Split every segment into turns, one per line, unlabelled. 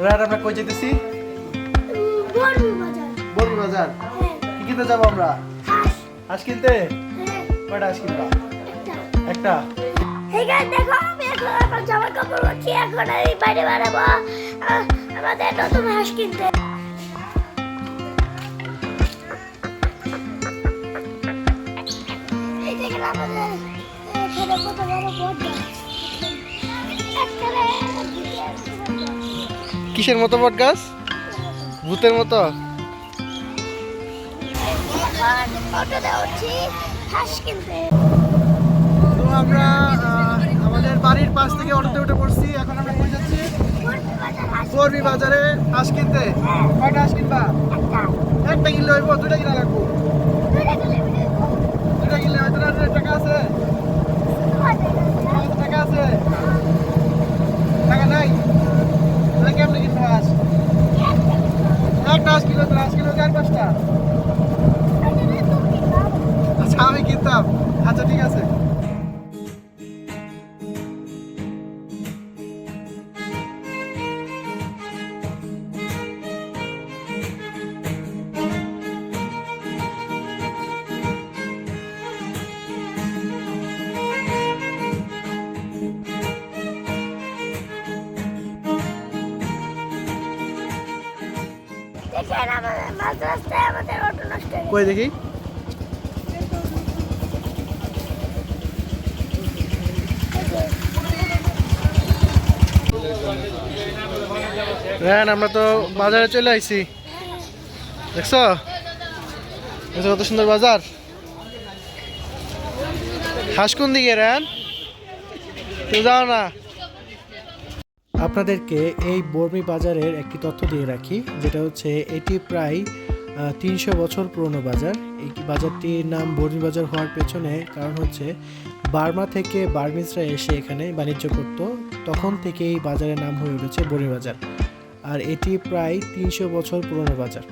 রাত আমরা কই যেতেছি? বড়ি বাজার। কি কিনতে যাবো আমরা? হাঁস কিনতে? কয়টা হাঁস কিনবা? একটা।
দেখো আমি এখন জামা কাপড় পরছি, এখন আমি বাইরে বেরাবো আমাদের নতুন হাঁস কিনতে। এই দেখেন আমাদের এখানে কত বড় বট গাছ।
কিসের মতো বট গাছ? ভূতের মতো?
অটোতে উঠছি হাঁস কিনতে।
তো আমরা আমাদের বাড়ির পাশ থেকে অটোতে উঠে পড়ছি। এখন আমরা কই যাচ্ছি? বড়ি বাজারে হাঁস কিনতে। কয়টা হাঁস কিনবা? একটা কিনলে হইব? দুইটা কিনা লাগবো? দুইটা কিনলে হয়তো না? টাকা আছে? টাকা আছে? টাকা নাই? তাহলে কেমনে কিনবো হাঁস? একটা হাঁস কিলো, হাঁস কিলো 4-5টা। আচ্ছা আমি কিনতাম। আচ্ছা ঠিক আছে।
দেখেন আমাদের মাঝ রাস্তায় আমাদের অটো নষ্ট হয়ে
কই দেখি? রান আমরা তো বাজারে চলে আইছি। দেখছো? দেখছো কত সুন্দর বাজার? হাঁস কোন দিকে রান? তুই যাও না। আপনাদেরকে এই বর্মি বাজারের একটি তথ্য দিয়ে রাখি, যেটা হচ্ছে এটি প্রায় 300 বছর পুরনো বাজার। এই বাজারটির নাম বর্মি বাজার হওয়ার পেছনে কারণ হচ্ছে বার্মা থেকে বার্মিজরা এসে এখানে বাণিজ্য করত, তখন থেকে এই বাজারের নাম হয়ে উঠেছে বর্মি বাজার। আর এটি প্রায় 300 বছর পুরনো বাজার।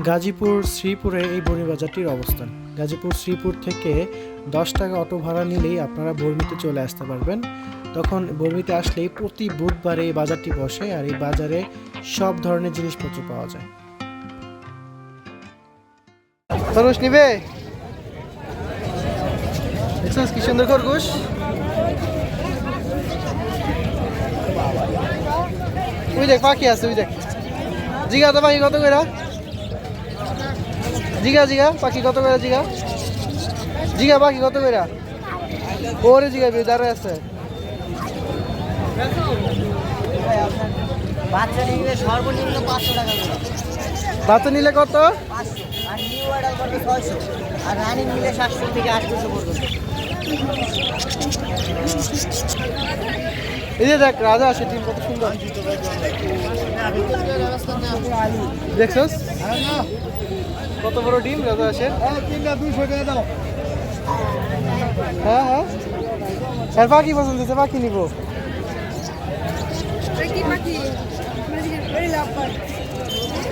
গাজীপুর শ্রীপুরে এই বর্মি বাজারটির অবস্থান। গাজীপুর শ্রীপুর থেকে 10 টাকা অটো ভাড়া নিলেই আপনারা বর্মিতে চলে আসতে পারবেন। তখন বর্মিতে আসলেই প্রতি বুধবারে এই বাজারটি বসে, আর এই বাজারে সব ধরনের জিনিসপত্র পাওয়া যায়। খরগোশ নিবে? দেখছিস কি সুন্দর খরগোশ? ওই দেখ পাখি আছে, ওই দেখ। জিগা তো পাখি কত করে? জিগা জিগা পাখি কত করে? জিগা জিগা পাখি কত করে? ওরে জিগা বেদারে আছে।
বাচ্চা নিলে সর্বনিম্ন 500 টাকা করে।
বাচ্চা নিলে কত?
500 আর নিউ অর্ডার করলে 600 আর রানিং নিলে 700 থেকে 800 পর্যন্ত।
এই যে দেখ রাজা আছে, টিম কত সুন্দর। দেখছস কত বড় ডিম রাজা আছে। হ্যাঁ হ্যাঁ, আর পাখি পছন্দ হয়েছে, পাখি নিবো।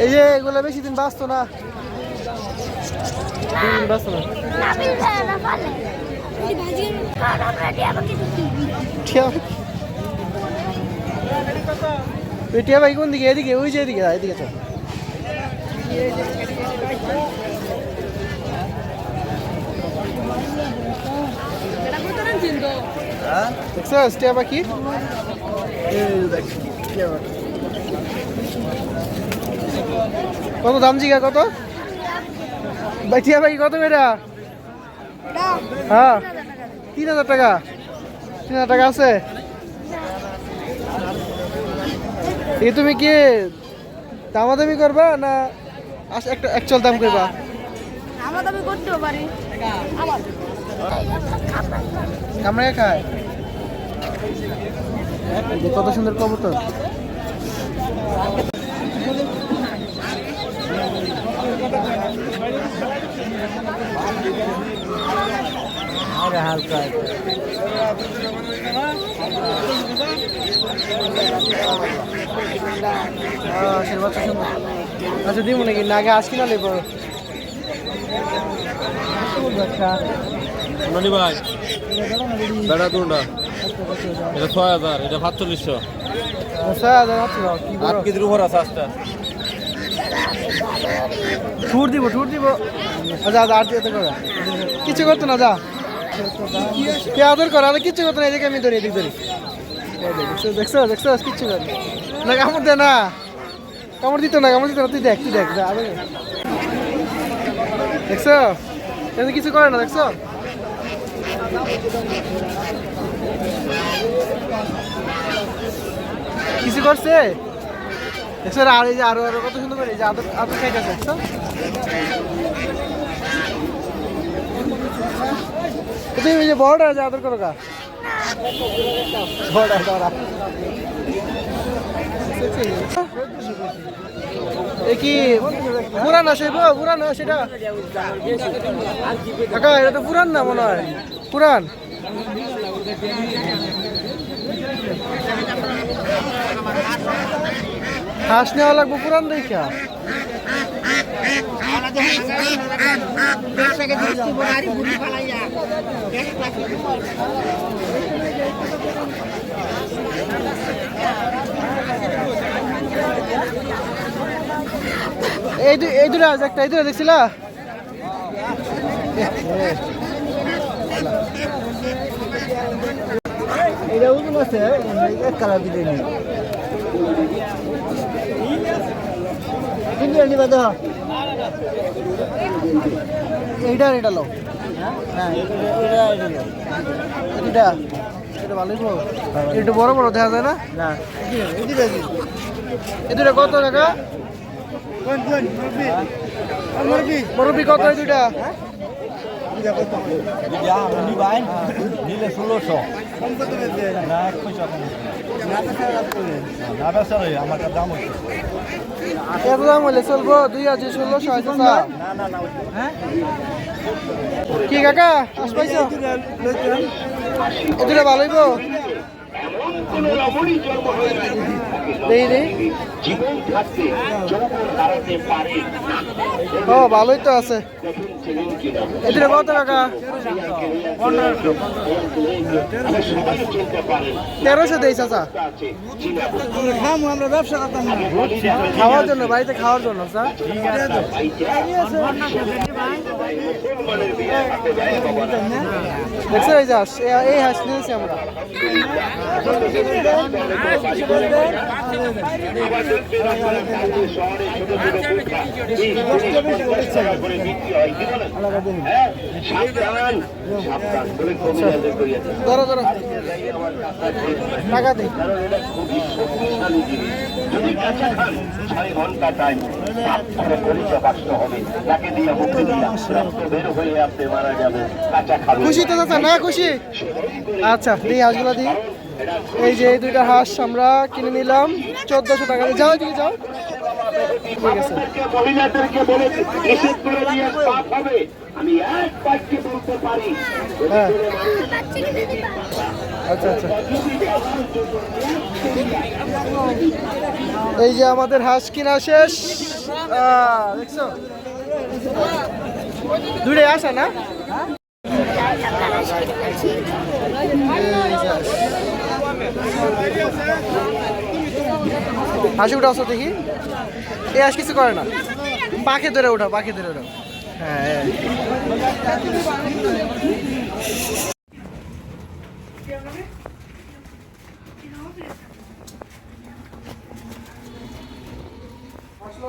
এই যে এগুলো বেশি দিন বাঁচতো না, বাঁচতো না। টিয়া ভাই কোন দিকে? এদিকে, ওই যে এদিকে, এদিকে চল। দেখছিস টিয়া পাখি? কত দাম জিগা? কত ভাই টিয়া পাখি কত বেটা? হ্যাঁ 3000 টাকা। 3000 টাকা আছে? এই তুমি কি দামাদামি করবা না একটা অ্যাকচুয়াল দাম করবা?
দামাদামি করতেও পারি।
কামড়ে খায়। কত সুন্দর কবুতর। হালকা আচ্ছা দিব নাকি? না আগে আজকে না লেবো
ননি ভাই বেড়া কোনটা? এটা 6000, এটা 4500। 8 কেজির উপর আছে আজটা
ঠুর দিব আচ্ছা আর যেতে করে কিছু করতো না যা কে আদর করে আরে কিছু করতো না এদিকে আমি ধরি এদিকে ধরি দেখছো কিচ্ছু করে না কামড় দে না কামড় দিত না তুই দেখ দেখছো এতে কিছু করে না দেখছো কিছু করছে দেখছো আর এই যে আরো কত সুন্দর করে এই যে আদর খাইতেছে দেখছো তুমি এই যে বড়টা যে আদর করো কা বড়টা কি পুরানো সেটা কাকা এটা তো পুরান না মনে হয় পুরান হাঁস নেওয়া লাগবো পুরান দেখা এই দুটো আছে একটা এই দুটো দেখছিলা
এটা ওজন আছে এক কালার দিলে নি কিন্তু নিবা তো
এইটা লো
হ্যাঁ
এটা ভালোই একটু বড় বড় দেখা যায় না
না
এই দুটো কত টাকা মুরব্বি কত এই দুটা
নিলে 1600 না 1 পয়সা না বেচার আমার দাম হচ্ছে
এত দাম হলে চলবো 2016 হয়তো
না
হ্যাঁ
কি কাকা আসবাইছো এই দুটা ভালোই গো ও ভালোই তো আছে এদিকে কত টাকা 1300 দেই চাচা
আমরা ব্যবসা করতাম না
খাওয়ার জন্য বাড়িতে খাওয়ার জন্য স্যার দেখছো এই যাস এই হাঁস নিয়েছি আমরা ধরো টাকা দিই খুশি তো চাচা না খুশি আচ্ছা দিই হাঁসগুলো দিই এই যে এই দুইটা হাঁস আমরা কিনে নিলাম 1400 টাকা দিয়ে যাও দিকে যাও ঠিক আছে
মহিলাদেরকে বলে নিষেধ করে দিয়ে পাপ হবে আমি এক বাক্যে বলতে পারি
হ্যাঁ আচ্ছা এই যে আমাদের হাঁস কিনা শেষ দেখছো দুইটাই আসা না হাসি উঠা আসো দেখি এই হাঁস কিছু করে না পাখি ধরে ওঠা হ্যাঁ আসলো